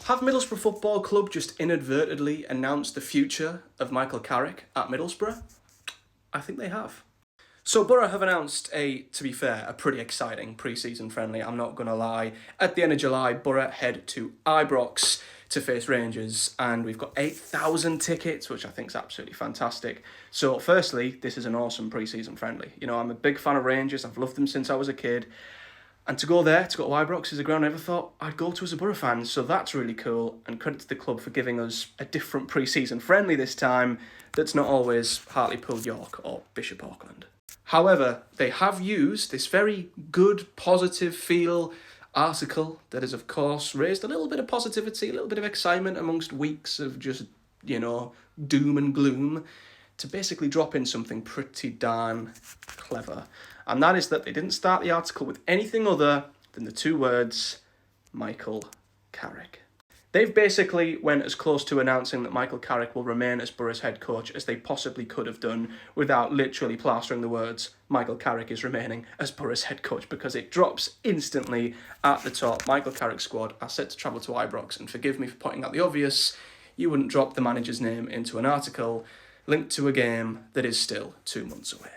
Have Middlesbrough Football Club just inadvertently announced the future of Michael Carrick at Middlesbrough? I think they have. So Boro have announced to be fair, a pretty exciting pre-season friendly, I'm not going to lie. At the end of July, Boro head to Ibrox to face Rangers, and we've got 8,000 tickets, which I think is absolutely fantastic. So firstly, this is an awesome pre-season friendly. You know, I'm a big fan of Rangers, I've loved them since I was a kid. And to go to Ibrox is a ground I never thought I'd go to as a Boro fan, so that's really cool, and credit to the club for giving us a different pre-season friendly this time that's not always Hartlepool, York or Bishop Auckland. However, they have used this very good, positive feel article that has, of course, raised a little bit of positivity, a little bit of excitement amongst weeks of just, doom and gloom, to basically drop in something pretty darn clever. And that is that they didn't start the article with anything other than the two words, Michael Carrick. They've basically went as close to announcing that Michael Carrick will remain as Boro's head coach as they possibly could have done without literally plastering the words, Michael Carrick is remaining as Boro's head coach, because it drops instantly at the top. Michael Carrick's squad are set to travel to Ibrox, and forgive me for pointing out the obvious, you wouldn't drop the manager's name into an article linked to a game that is still 2 months away.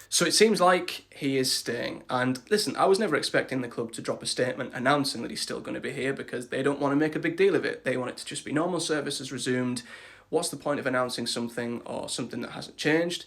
So it seems like he is staying. And listen, I was never expecting the club to drop a statement announcing that he's still going to be here, because they don't want to make a big deal of it. They want it to just be normal service as resumed. What's the point of announcing something or something that hasn't changed?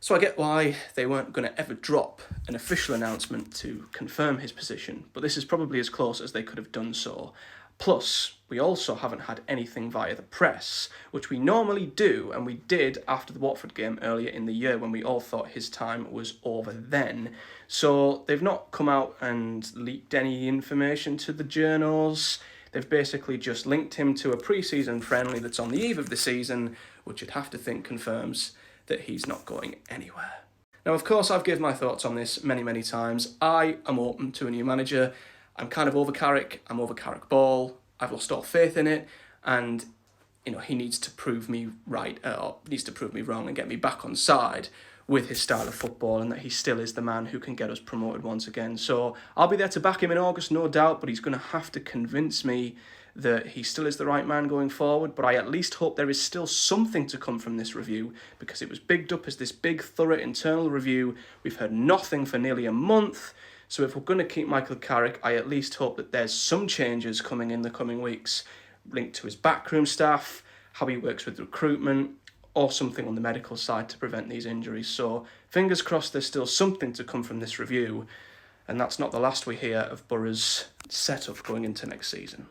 So I get why they weren't going to ever drop an official announcement to confirm his position, but this is probably as close as they could have done so. Plus, we also haven't had anything via the press, which we normally do, and we did after the Watford game earlier in the year when we all thought his time was over then. So they've not come out and leaked any information to the journals. They've basically just linked him to a pre-season friendly that's on the eve of the season, which you'd have to think confirms that he's not going anywhere. Now, of course, I've given my thoughts on this many, many times. I am open to a new manager. I'm kind of over Carrick. I'm over Carrick ball. I've lost all faith in it, and he needs to prove me right, or needs to prove me wrong and get me back on side with his style of football, and that he still is the man who can get us promoted once again. So I'll be there to back him in August, no doubt, but he's going to have to convince me that he still is the right man going forward. But I at least hope there is still something to come from this review, because it was bigged up as this big, thorough internal review. We've heard nothing for nearly a month. So if we're going to keep Michael Carrick, I at least hope that there's some changes coming in the coming weeks, linked to his backroom staff, how he works with recruitment, or something on the medical side to prevent these injuries. So fingers crossed there's still something to come from this review, and that's not the last we hear of Boro's setup going into next season.